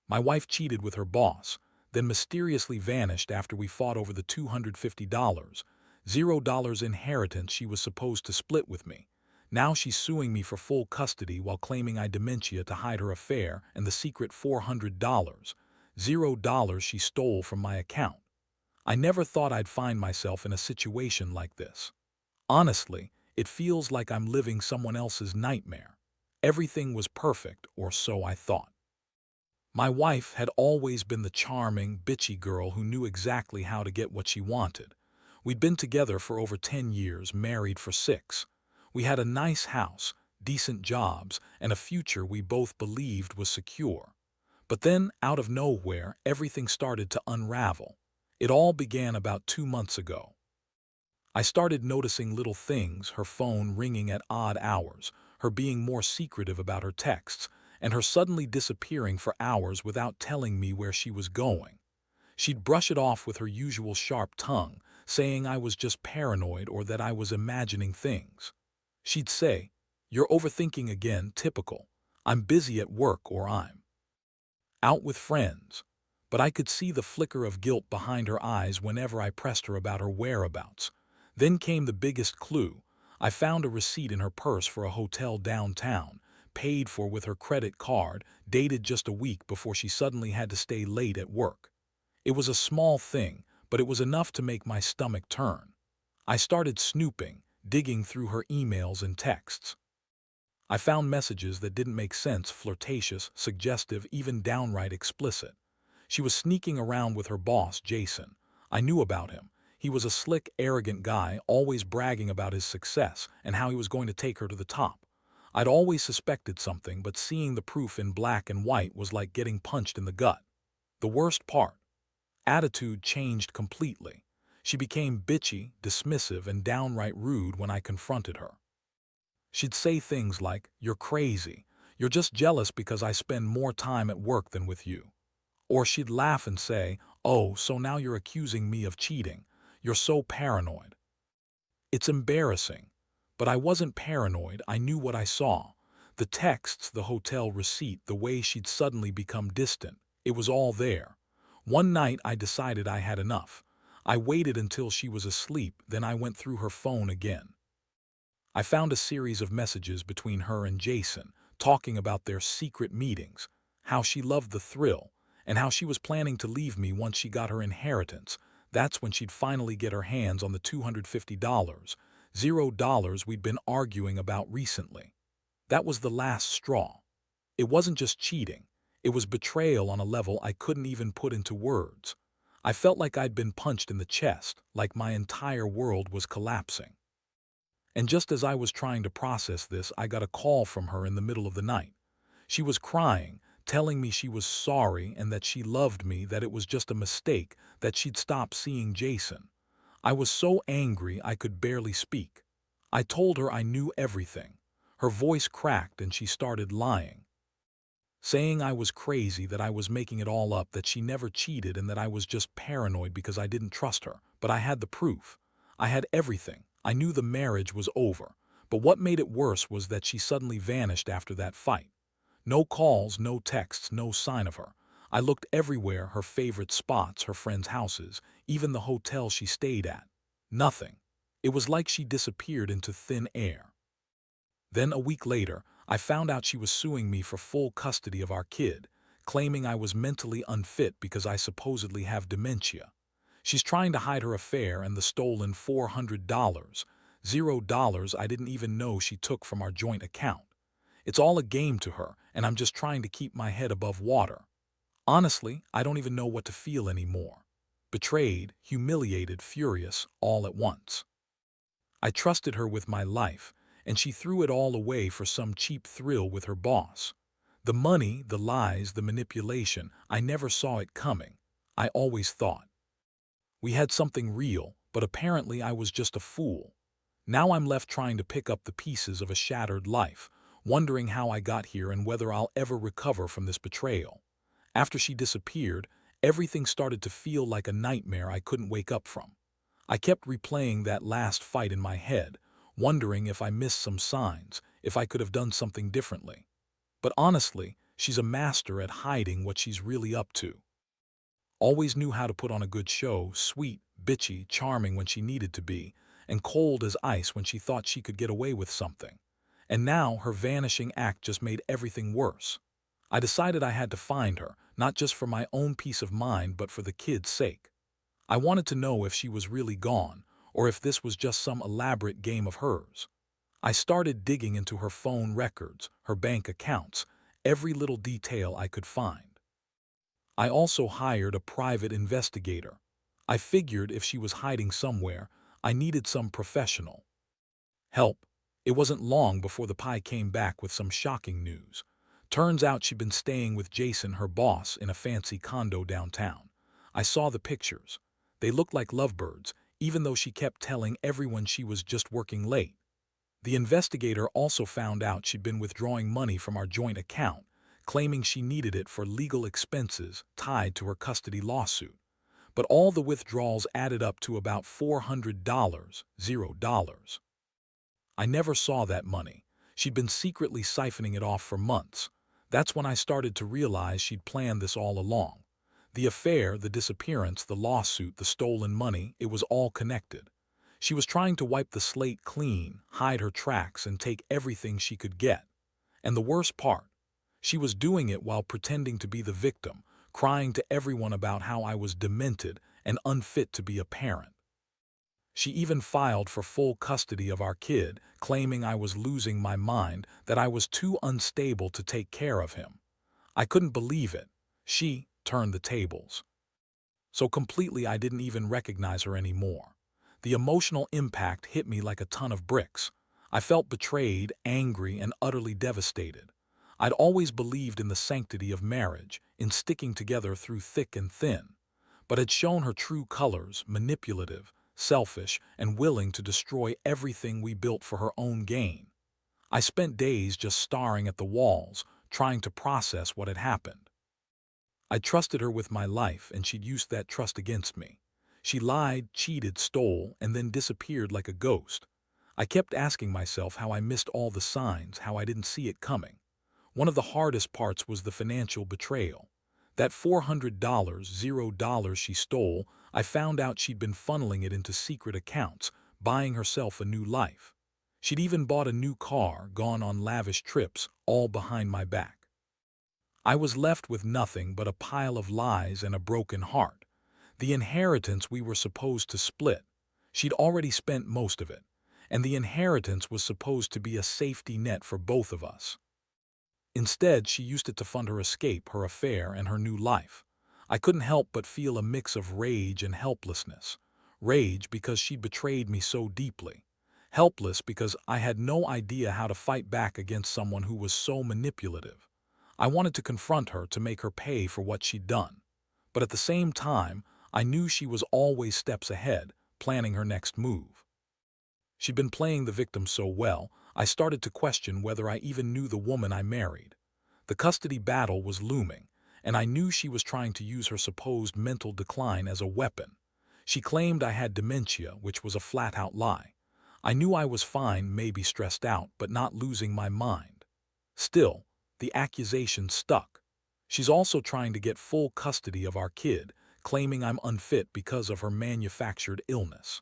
My wife cheated with her boss, then mysteriously vanished after we fought over the $250, $0 inheritance she was supposed to split with me. Now she's suing me for full custody while claiming I dementia to hide her affair and the secret $400, $0 she stole from my account. I never thought I'd find myself in a situation like this. Honestly, it feels like I'm living someone else's nightmare. Everything was perfect, or so I thought. My wife had always been the charming, bitchy girl who knew exactly how to get what she wanted. We'd been together for over 10 years, married for 6. We had a nice house, decent jobs, and a future we both believed was secure. But then, out of nowhere, everything started to unravel. It all began about 2 months ago. I started noticing little things: her phone ringing at odd hours, her being more secretive about her texts, and her suddenly disappearing for hours without telling me where she was going. She'd brush it off with her usual sharp tongue, saying I was just paranoid or that I was imagining things. She'd say, "You're overthinking again, typical. I'm busy at work," or "I'm out with friends." But I could see the flicker of guilt behind her eyes whenever I pressed her about her whereabouts. Then came the biggest clue. I found a receipt in her purse for a hotel downtown, paid for with her credit card, dated just a week before she suddenly had to stay late at work. It was a small thing, but it was enough to make my stomach turn. I started snooping, digging through her emails and texts. I found messages that didn't make sense: flirtatious, suggestive, even downright explicit. She was sneaking around with her boss, Jason. I knew about him. He was a slick, arrogant guy, always bragging about his success and how he was going to take her to the top. I'd always suspected something, but seeing the proof in black and white was like getting punched in the gut. The worst part: attitude changed completely. She became bitchy, dismissive, and downright rude when I confronted her. She'd say things like, "You're crazy. You're just jealous because I spend more time at work than with you." Or she'd laugh and say, "Oh, so now you're accusing me of cheating. You're so paranoid." It's embarrassing. But I wasn't paranoid. I knew what I saw. The texts, the hotel receipt, the way she'd suddenly become distant. It was all there. One night I decided I had enough. I waited until she was asleep, then I went through her phone again. I found a series of messages between her and Jason, talking about their secret meetings, how she loved the thrill, and how she was planning to leave me once she got her inheritance. That's when she'd finally get her hands on the $250, $0 we'd been arguing about recently. That was the last straw. It wasn't just cheating. It was betrayal on a level I couldn't even put into words. I felt like I'd been punched in the chest, like my entire world was collapsing. And just as I was trying to process this, I got a call from her in the middle of the night. She was crying, telling me she was sorry and that she loved me, that it was just a mistake, that she'd stopped seeing Jason. I was so angry I could barely speak. I told her I knew everything. Her voice cracked and she started lying, saying I was crazy, that I was making it all up, that she never cheated, and that I was just paranoid because I didn't trust her. But I had the proof. I had everything. I knew the marriage was over. But what made it worse was that she suddenly vanished after that fight. No calls, no texts, no sign of her. I looked everywhere: her favorite spots, her friends' houses, even the hotel she stayed at. Nothing. It was like she disappeared into thin air. Then a week later, I found out she was suing me for full custody of our kid, claiming I was mentally unfit because I supposedly have dementia. She's trying to hide her affair and the stolen $400, $0 I didn't even know she took from our joint account. It's all a game to her, and I'm just trying to keep my head above water. Honestly, I don't even know what to feel anymore. Betrayed, humiliated, furious, all at once. I trusted her with my life, and she threw it all away for some cheap thrill with her boss. The money, the lies, the manipulation, I never saw it coming. I always thought we had something real, but apparently I was just a fool. Now I'm left trying to pick up the pieces of a shattered life, wondering how I got here and whether I'll ever recover from this betrayal. After she disappeared, everything started to feel like a nightmare I couldn't wake up from. I kept replaying that last fight in my head, wondering if I missed some signs, if I could have done something differently. But honestly, She's a master at hiding what she's really up to. Always knew how to put on a good show, sweet, bitchy, charming when she needed to be, and cold as ice when she thought she could get away with something. And now her vanishing act just made everything worse. I decided I had to find her, not just for my own peace of mind but for the kids' sake. I wanted to know if she was really gone, or if this was just some elaborate game of hers. I started digging into her phone records, her bank accounts, every little detail I could find. I also hired a private investigator. I figured if she was hiding somewhere, I needed some professional help. It wasn't long before the pie came back with some shocking news. Turns out she'd been staying with Jason, her boss, in a fancy condo downtown. I saw the pictures. They looked like lovebirds, even though she kept telling everyone she was just working late. The investigator also found out she'd been withdrawing money from our joint account, claiming she needed it for legal expenses tied to her custody lawsuit. But all the withdrawals added up to about $400, $0. I never saw that money. She'd been secretly siphoning it off for months. That's when I started to realize she'd planned this all along. The affair, the disappearance, the lawsuit, the stolen money, it was all connected. She was trying to wipe the slate clean, hide her tracks, and take everything she could get. And the worst part, she was doing it while pretending to be the victim, crying to everyone about how I was demented and unfit to be a parent. She even filed for full custody of our kid, claiming I was losing my mind, that I was too unstable to take care of him. I couldn't believe it. She turned the tables. So completely I didn't even recognize her anymore. The emotional impact hit me like a ton of bricks. I felt betrayed, angry, and utterly devastated. I'd always believed in the sanctity of marriage, in sticking together through thick and thin, but had shown her true colors, manipulative, selfish, and willing to destroy everything we built for her own gain. I spent days just staring at the walls, trying to process what had happened. I trusted her with my life, and she'd used that trust against me. She lied, cheated, stole, and then disappeared like a ghost. I kept asking myself how I missed all the signs, how I didn't see it coming. One of the hardest parts was the financial betrayal. That $400, $0 she stole, I found out she'd been funneling it into secret accounts, buying herself a new life. She'd even bought a new car, gone on lavish trips, all behind my back. I was left with nothing but a pile of lies and a broken heart. The inheritance we were supposed to split. She'd already spent most of it, and the inheritance was supposed to be a safety net for both of us. Instead, she used it to fund her escape, her affair, and her new life. I couldn't help but feel a mix of rage and helplessness. Rage because she'd betrayed me so deeply. Helpless because I had no idea how to fight back against someone who was so manipulative. I wanted to confront her, to make her pay for what she'd done. But at the same time, I knew she was always steps ahead, planning her next move. She'd been playing the victim so well, I started to question whether I even knew the woman I married. The custody battle was looming, and I knew she was trying to use her supposed mental decline as a weapon. She claimed I had dementia, which was a flat-out lie. I knew I was fine, maybe stressed out, but not losing my mind. Still, the accusation stuck. She's also trying to get full custody of our kid, claiming I'm unfit because of her manufactured illness.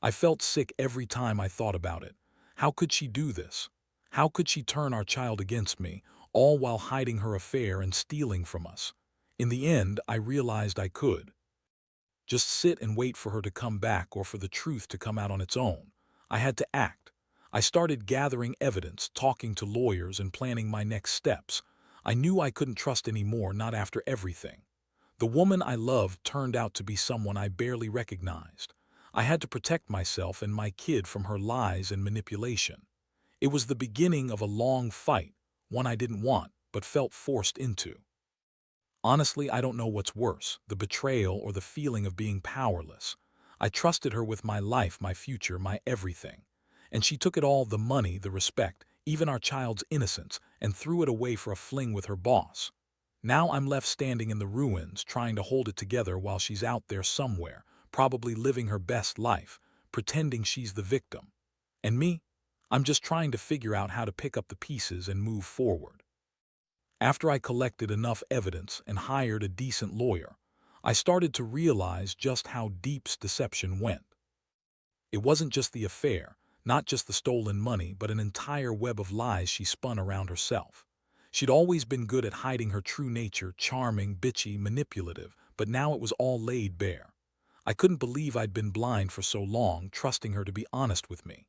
I felt sick every time I thought about it. How could she do this? How could she turn our child against me, all while hiding her affair and stealing from us? In the end, I realized I could just sit and wait for her to come back, or for the truth to come out on its own. I had to act. I started gathering evidence, talking to lawyers, and planning my next steps. I knew I couldn't trust anymore, not after everything. The woman I loved turned out to be someone I barely recognized. I had to protect myself and my kid from her lies and manipulation. It was the beginning of a long fight, one I didn't want, but felt forced into. Honestly, I don't know what's worse, the betrayal or the feeling of being powerless. I trusted her with my life, my future, my everything. And she took it all, the money, the respect, even our child's innocence, and threw it away for a fling with her boss. Now I'm left standing in the ruins, trying to hold it together while she's out there somewhere, probably living her best life, pretending she's the victim. And me? I'm just trying to figure out how to pick up the pieces and move forward. After I collected enough evidence and hired a decent lawyer, I started to realize just how deep deception went. It wasn't just the affair, not just the stolen money, but an entire web of lies she spun around herself. She'd always been good at hiding her true nature, charming, bitchy, manipulative, but now it was all laid bare. I couldn't believe I'd been blind for so long, trusting her to be honest with me.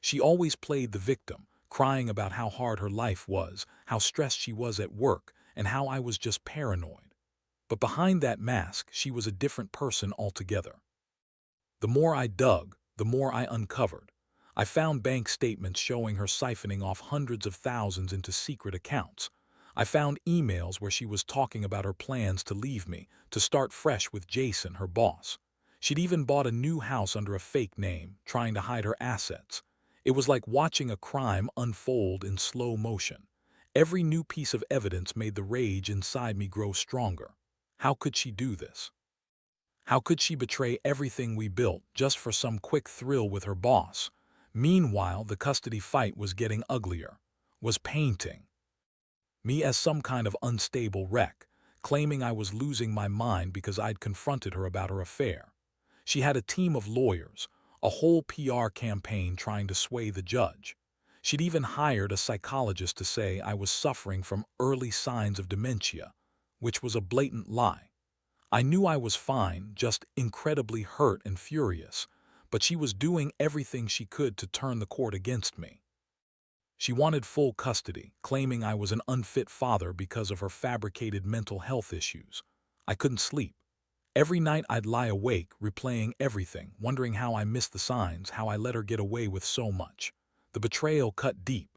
She always played the victim, crying about how hard her life was, how stressed she was at work, and how I was just paranoid. But behind that mask, she was a different person altogether. The more I dug, the more I uncovered. I found bank statements showing her siphoning off hundreds of thousands into secret accounts. I found emails where she was talking about her plans to leave me, to start fresh with Jason, her boss. She'd even bought a new house under a fake name, trying to hide her assets. It was like watching a crime unfold in slow motion. Every new piece of evidence made the rage inside me grow stronger. How could she do this? How could she betray everything we built just for some quick thrill with her boss? Meanwhile, the custody fight was getting uglier, was painting me as some kind of unstable wreck, claiming I was losing my mind because I'd confronted her about her affair. She had a team of lawyers, a whole PR campaign trying to sway the judge. She'd even hired a psychologist to say I was suffering from early signs of dementia, which was a blatant lie. I knew I was fine, just incredibly hurt and furious, but she was doing everything she could to turn the court against me. She wanted full custody, claiming I was an unfit father because of her fabricated mental health issues. I couldn't sleep. Every night I'd lie awake, replaying everything, wondering how I missed the signs, how I let her get away with so much. The betrayal cut deep.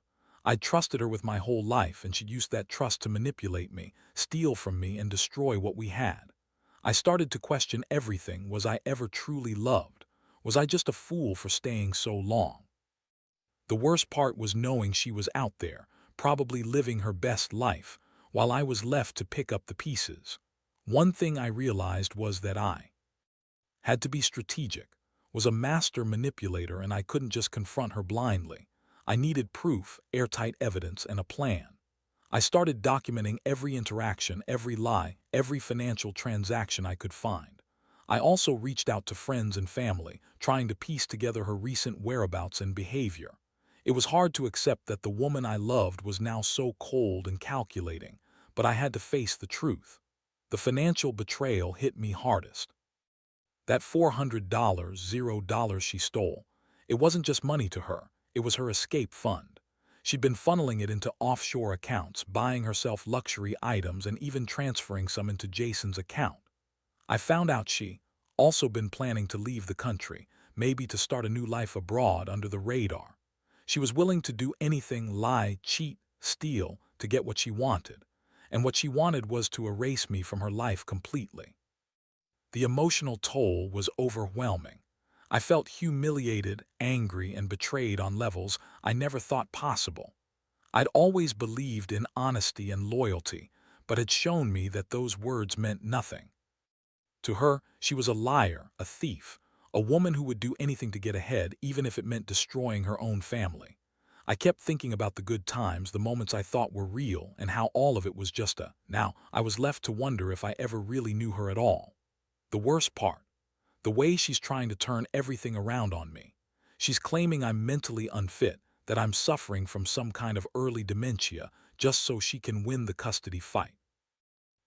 I'd trusted her with my whole life, and she'd used that trust to manipulate me, steal from me, and destroy what we had. I started to question everything. Was I ever truly loved? Was I just a fool for staying so long? The worst part was knowing she was out there, probably living her best life, while I was left to pick up the pieces. One thing I realized was that I had to be strategic, was a master manipulator, and I couldn't just confront her blindly. I needed proof, airtight evidence, and a plan. I started documenting every interaction, every lie, every financial transaction I could find. I also reached out to friends and family, trying to piece together her recent whereabouts and behavior. It was hard to accept that the woman I loved was now so cold and calculating, but I had to face the truth. The financial betrayal hit me hardest. That $400, $0 she stole, it wasn't just money to her, it was her escape fund. She'd been funneling it into offshore accounts, buying herself luxury items, and even transferring some into Jason's account. I found out she also been planning to leave the country, maybe to start a new life abroad under the radar. She was willing to do anything, lie, cheat, steal, to get what she wanted. And what she wanted was to erase me from her life completely. The emotional toll was overwhelming. I felt humiliated, angry, and betrayed on levels I never thought possible. I'd always believed in honesty and loyalty, but had shown me that those words meant nothing. To her, she was a liar, a thief, a woman who would do anything to get ahead, even if it meant destroying her own family. I kept thinking about the good times, the moments I thought were real, and how all of it was just a now. I was left to wonder if I ever really knew her at all. The worst part, the way she's trying to turn everything around on me. She's claiming I'm mentally unfit, that I'm suffering from some kind of early dementia, just so she can win the custody fight.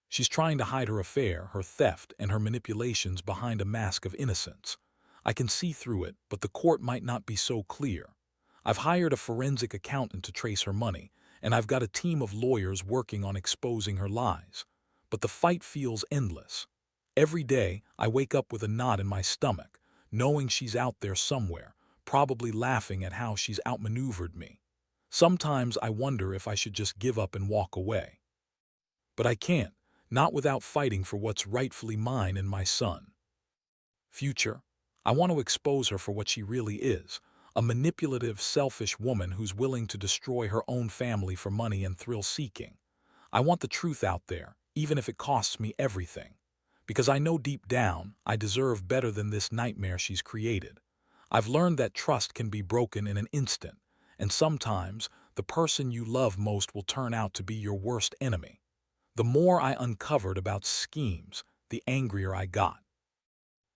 She's trying to hide her affair, her theft, and her manipulations behind a mask of innocence. I can see through it, but the court might not be so clear. I've hired a forensic accountant to trace her money, and I've got a team of lawyers working on exposing her lies. But the fight feels endless. Every day, I wake up with a knot in my stomach, knowing she's out there somewhere, probably laughing at how she's outmaneuvered me. Sometimes I wonder if I should just give up and walk away. But I can't, not without fighting for what's rightfully mine and my son. Future, I want to expose her for what she really is, a manipulative, selfish woman who's willing to destroy her own family for money and thrill-seeking. I want the truth out there, even if it costs me everything. Because I know deep down, I deserve better than this nightmare she's created. I've learned that trust can be broken in an instant, and sometimes the person you love most will turn out to be your worst enemy. The more I uncovered about schemes, the angrier I got.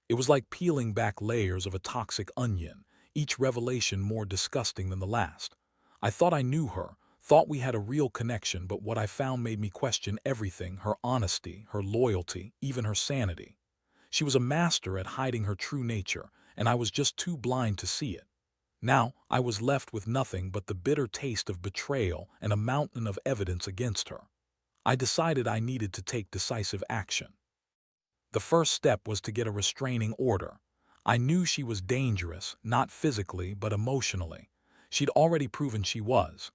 It was like peeling back layers of a toxic onion, each revelation more disgusting than the last. I thought I knew her, thought we had a real connection, but what I found made me question everything: her honesty, her loyalty, even her sanity. She was a master at hiding her true nature, and I was just too blind to see it. Now, I was left with nothing but the bitter taste of betrayal and a mountain of evidence against her. I decided I needed to take decisive action. The first step was to get a restraining order. I knew she was dangerous, not physically, but emotionally. She'd already proven she was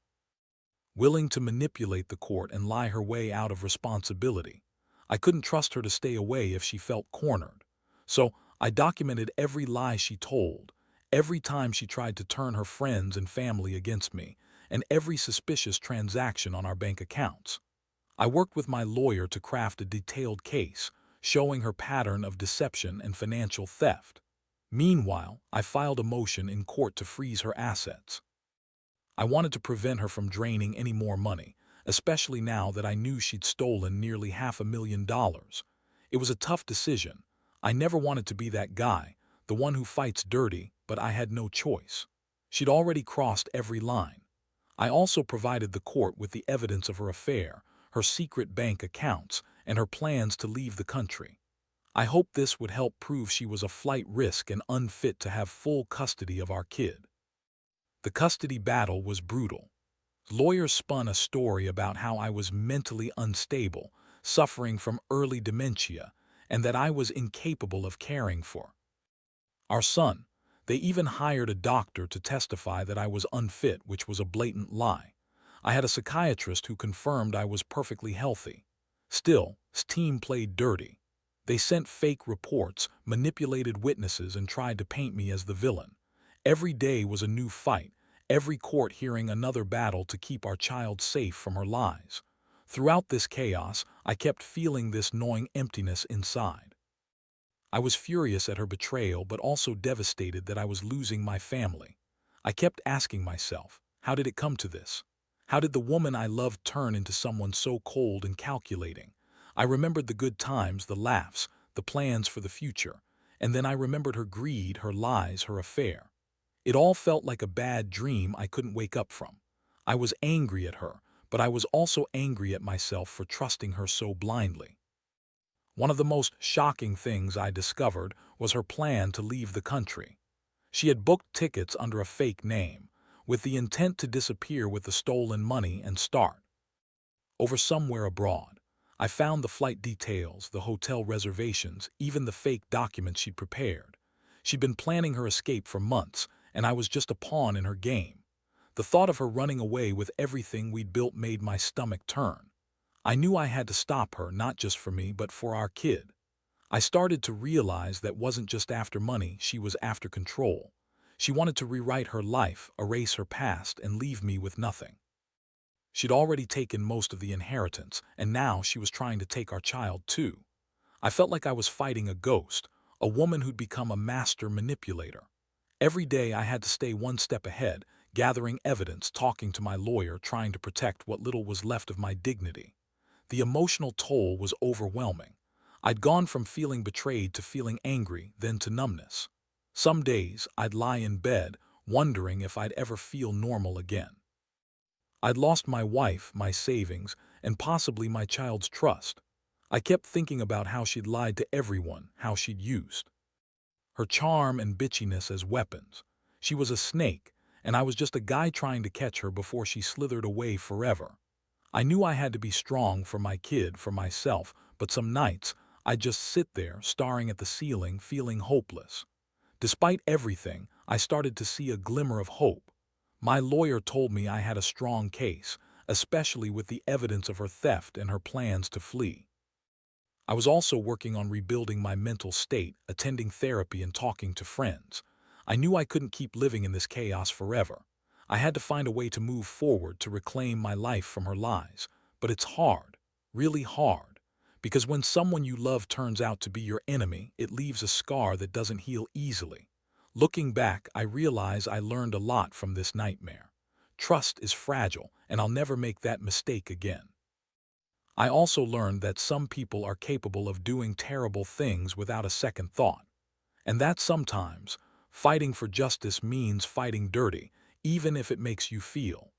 willing to manipulate the court and lie her way out of responsibility. I couldn't trust her to stay away if she felt cornered. So I documented every lie she told, every time she tried to turn her friends and family against me, and every suspicious transaction on our bank accounts. I worked with my lawyer to craft a detailed case, showing her pattern of deception and financial theft. Meanwhile, I filed a motion in court to freeze her assets. I wanted to prevent her from draining any more money, especially now that I knew she'd stolen nearly $500,000. It was a tough decision. I never wanted to be that guy, the one who fights dirty, but I had no choice. She'd already crossed every line. I also provided the court with the evidence of her affair, her secret bank accounts, and her plans to leave the country. I hoped this would help prove she was a flight risk and unfit to have full custody of our kid. The custody battle was brutal. Lawyers spun a story about how I was mentally unstable, suffering from early dementia, and that I was incapable of caring for our son. They even hired a doctor to testify that I was unfit, which was a blatant lie. I had a psychiatrist who confirmed I was perfectly healthy. Still, his team played dirty. They sent fake reports, manipulated witnesses, and tried to paint me as the villain. Every day was a new fight, every court hearing another battle to keep our child safe from her lies. Throughout this chaos, I kept feeling this gnawing emptiness inside. I was furious at her betrayal, but also devastated that I was losing my family. I kept asking myself, how did it come to this? How did the woman I loved turn into someone so cold and calculating? I remembered the good times, the laughs, the plans for the future, and then I remembered her greed, her lies, her affair. It all felt like a bad dream I couldn't wake up from. I was angry at her, but I was also angry at myself for trusting her so blindly. One of the most shocking things I discovered was her plan to leave the country. She had booked tickets under a fake name, with the intent to disappear with the stolen money and start over somewhere abroad. I found the flight details, the hotel reservations, even the fake documents she'd prepared. She'd been planning her escape for months, and I was just a pawn in her game. The thought of her running away with everything we'd built made my stomach turn. I knew I had to stop her, not just for me, but for our kid. I started to realize that wasn't just after money, she was after control. She wanted to rewrite her life, erase her past, and leave me with nothing. She'd already taken most of the inheritance, and now she was trying to take our child too. I felt like I was fighting a ghost, a woman who'd become a master manipulator. Every day I had to stay one step ahead, gathering evidence, talking to my lawyer, trying to protect what little was left of my dignity. The emotional toll was overwhelming. I'd gone from feeling betrayed to feeling angry, then to numbness. Some days I'd lie in bed, wondering if I'd ever feel normal again. I'd lost my wife, my savings, and possibly my child's trust. I kept thinking about how she'd lied to everyone, how she'd used her charm and bitchiness as weapons. She was a snake, and I was just a guy trying to catch her before she slithered away forever. I knew I had to be strong for my kid, for myself, but some nights I'd just sit there, staring at the ceiling, feeling hopeless. Despite everything, I started to see a glimmer of hope. My lawyer told me I had a strong case, especially with the evidence of her theft and her plans to flee. I was also working on rebuilding my mental state, attending therapy and talking to friends. I knew I couldn't keep living in this chaos forever. I had to find a way to move forward, to reclaim my life from her lies. But it's hard, really hard, because when someone you love turns out to be your enemy, it leaves a scar that doesn't heal easily. Looking back, I realize I learned a lot from this nightmare. Trust is fragile, and I'll never make that mistake again. I also learned that some people are capable of doing terrible things without a second thought, and that sometimes fighting for justice means fighting dirty, even if it makes you feel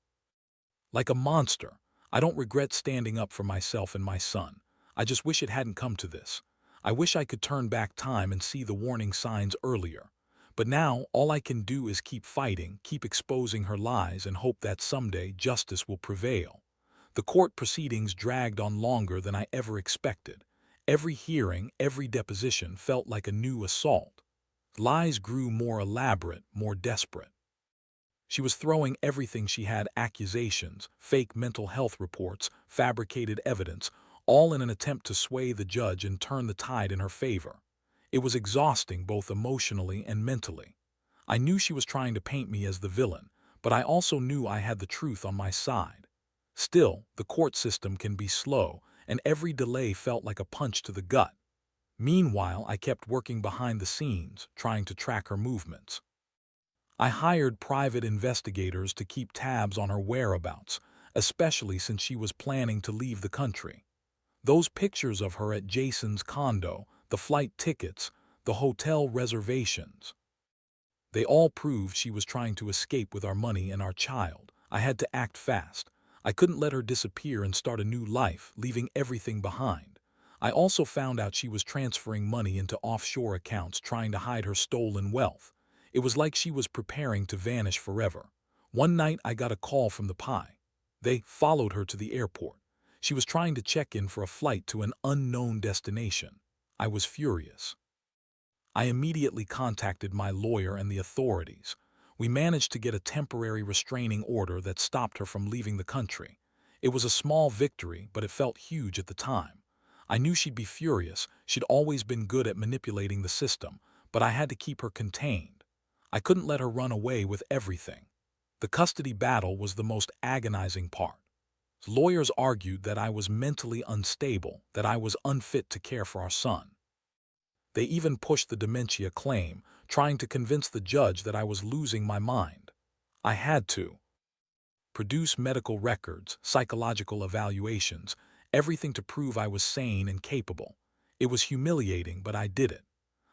like a monster. I don't regret standing up for myself and my son. I just wish it hadn't come to this. I wish I could turn back time and see the warning signs earlier. But now, all I can do is keep fighting, keep exposing her lies, and hope that someday justice will prevail. The court proceedings dragged on longer than I ever expected. Every hearing, every deposition felt like a new assault. Lies grew more elaborate, more desperate. She was throwing everything she had: accusations, fake mental health reports, fabricated evidence, all in an attempt to sway the judge and turn the tide in her favor. It was exhausting both emotionally and mentally. I knew she was trying to paint me as the villain, but I also knew I had the truth on my side. Still, the court system can be slow, and every delay felt like a punch to the gut. Meanwhile, I kept working behind the scenes, trying to track her movements. I hired private investigators to keep tabs on her whereabouts, especially since she was planning to leave the country. Those pictures of her at Jason's condo, the flight tickets, the hotel reservations, they all proved she was trying to escape with our money and our child. I had to act fast. I couldn't let her disappear and start a new life, leaving everything behind. I also found out she was transferring money into offshore accounts, trying to hide her stolen wealth. It was like she was preparing to vanish forever. One night I got a call from the PI. They followed her to the airport. She was trying to check in for a flight to an unknown destination. I was furious. I immediately contacted my lawyer and the authorities. We managed to get a temporary restraining order that stopped her from leaving the country. It was a small victory, but it felt huge at the time. I knew she'd be furious. She'd always been good at manipulating the system, but I had to keep her contained. I couldn't let her run away with everything. The custody battle was the most agonizing part. Lawyers argued that I was mentally unstable, that I was unfit to care for our son. They even pushed the dementia claim, trying to convince the judge that I was losing my mind. I had to produce medical records, psychological evaluations, everything to prove I was sane and capable. It was humiliating, but I did it.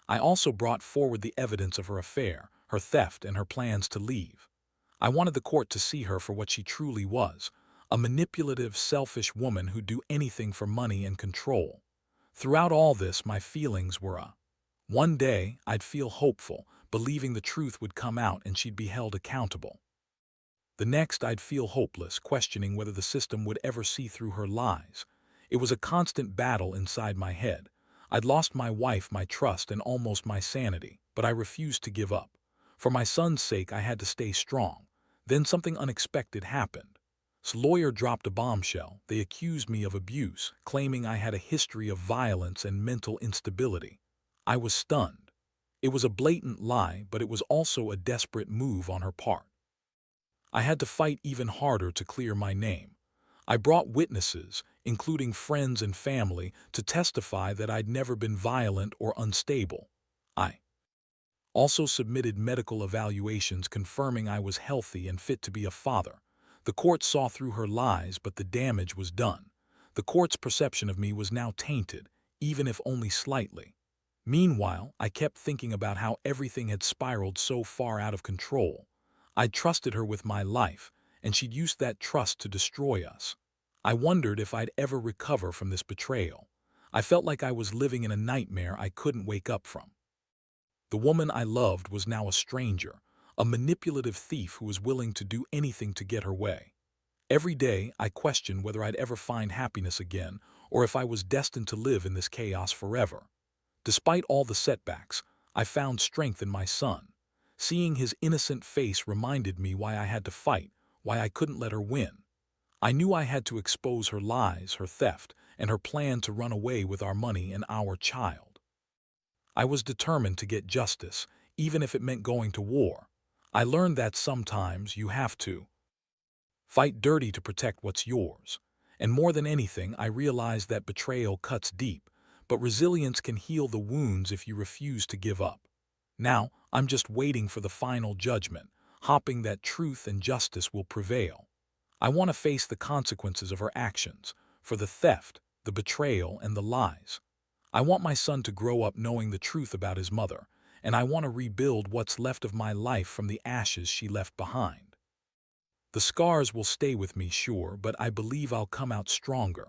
I also brought forward the evidence of her affair, her theft, and her plans to leave. I wanted the court to see her for what she truly was, a manipulative, selfish woman who'd do anything for money and control. Throughout all this, my feelings were one day I'd feel hopeful, believing the truth would come out and she'd be held accountable. The next I'd feel hopeless, questioning whether the system would ever see through her lies. It was a constant battle inside my head. I'd lost my wife, my trust, and almost my sanity, but I refused to give up. For my son's sake, I had to stay strong. Then something unexpected happened. This lawyer dropped a bombshell. They accused me of abuse, claiming I had a history of violence and mental instability. I was stunned. It was a blatant lie, but it was also a desperate move on her part. I had to fight even harder to clear my name. I brought witnesses, including friends and family, to testify that I'd never been violent or unstable. I also submitted medical evaluations confirming I was healthy and fit to be a father. The court saw through her lies, but the damage was done. The court's perception of me was now tainted, even if only slightly. Meanwhile, I kept thinking about how everything had spiraled so far out of control. I'd trusted her with my life, and she'd used that trust to destroy us. I wondered if I'd ever recover from this betrayal. I felt like I was living in a nightmare I couldn't wake up from. The woman I loved was now a stranger, a manipulative thief who was willing to do anything to get her way. Every day, I questioned whether I'd ever find happiness again, or if I was destined to live in this chaos forever. Despite all the setbacks, I found strength in my son. Seeing his innocent face reminded me why I had to fight, why I couldn't let her win. I knew I had to expose her lies, her theft, and her plan to run away with our money and our child. I was determined to get justice, even if it meant going to war. I learned that sometimes you have to fight dirty to protect what's yours. And more than anything, I realized that betrayal cuts deep, but resilience can heal the wounds if you refuse to give up. Now, I'm just waiting for the final judgment, hoping that truth and justice will prevail. I want to face the consequences of her actions, for the theft, the betrayal, and the lies. I want my son to grow up knowing the truth about his mother, and I want to rebuild what's left of my life from the ashes she left behind. The scars will stay with me, sure, but I believe I'll come out stronger.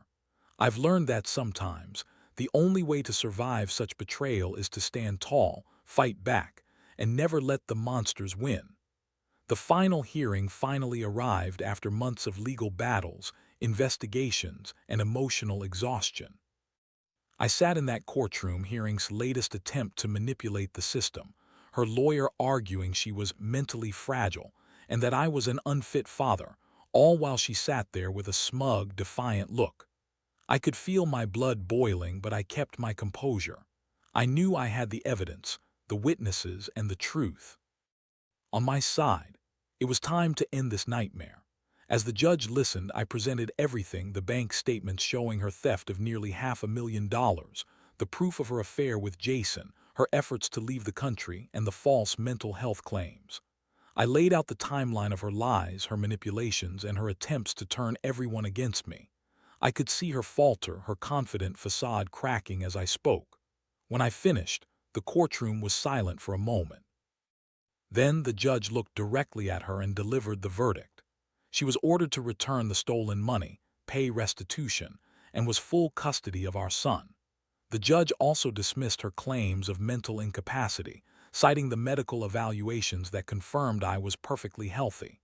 I've learned that sometimes the only way to survive such betrayal is to stand tall, fight back, and never let the monsters win. The final hearing finally arrived after months of legal battles, investigations, and emotional exhaustion. I sat in that courtroom hearing her latest attempt to manipulate the system, her lawyer arguing she was mentally fragile and that I was an unfit father, all while she sat there with a smug, defiant look. I could feel my blood boiling, but I kept my composure. I knew I had the evidence, the witnesses, and the truth on my side. It was time to end this nightmare. As the judge listened, I presented everything: the bank statements showing her theft of nearly $500,000, the proof of her affair with Jason, her efforts to leave the country, and the false mental health claims. I laid out the timeline of her lies, her manipulations, and her attempts to turn everyone against me. I could see her falter, her confident facade cracking as I spoke. When I finished, the courtroom was silent for a moment. Then the judge looked directly at her and delivered the verdict. She was ordered to return the stolen money, pay restitution, and was full custody of our son. The judge also dismissed her claims of mental incapacity, citing the medical evaluations that confirmed I was perfectly healthy.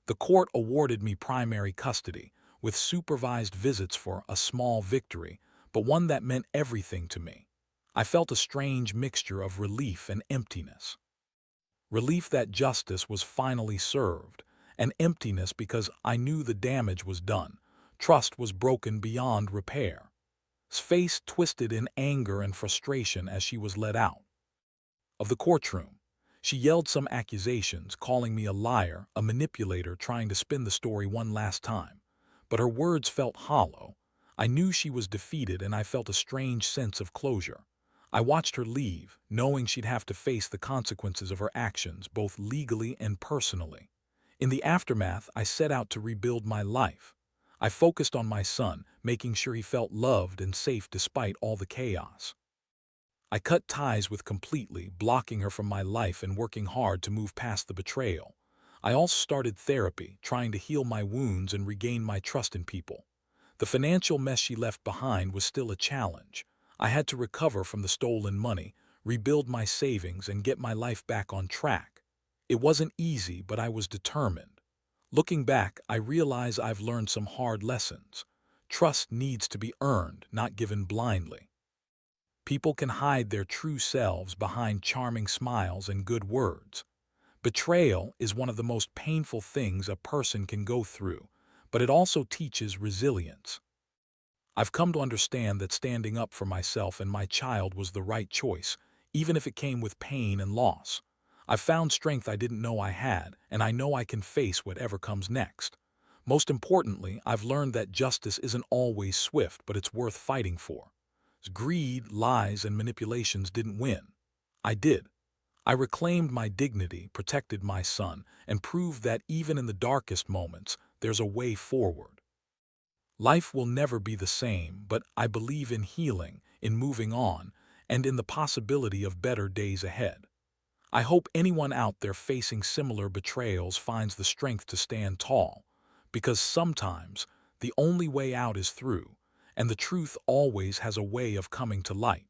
The court awarded me primary custody, with supervised visits, for a small victory, but one that meant everything to me. I felt a strange mixture of relief and emptiness. Relief that justice was finally served, and emptiness because I knew the damage was done. Trust was broken beyond repair. His face twisted in anger and frustration as she was led out of the courtroom. She yelled some accusations, calling me a liar, a manipulator trying to spin the story one last time. But her words felt hollow. I knew she was defeated, and I felt a strange sense of closure. I watched her leave, knowing she'd have to face the consequences of her actions, both legally and personally. In the aftermath, I set out to rebuild my life. I focused on my son, making sure he felt loved and safe despite all the chaos. I cut ties with completely, blocking her from my life and working hard to move past the betrayal. I also started therapy, trying to heal my wounds and regain my trust in people. The financial mess she left behind was still a challenge. I had to recover from the stolen money, rebuild my savings, and get my life back on track. It wasn't easy, but I was determined. Looking back, I realize I've learned some hard lessons. Trust needs to be earned, not given blindly. People can hide their true selves behind charming smiles and good words. Betrayal is one of the most painful things a person can go through, but it also teaches resilience. I've come to understand that standing up for myself and my child was the right choice, even if it came with pain and loss. I've found strength I didn't know I had, and I know I can face whatever comes next. Most importantly, I've learned that justice isn't always swift, but it's worth fighting for. Greed, lies, and manipulations didn't win. I did. I reclaimed my dignity, protected my son, and proved that even in the darkest moments, there's a way forward. Life will never be the same, but I believe in healing, in moving on, and in the possibility of better days ahead. I hope anyone out there facing similar betrayals finds the strength to stand tall, because sometimes the only way out is through, and the truth always has a way of coming to light.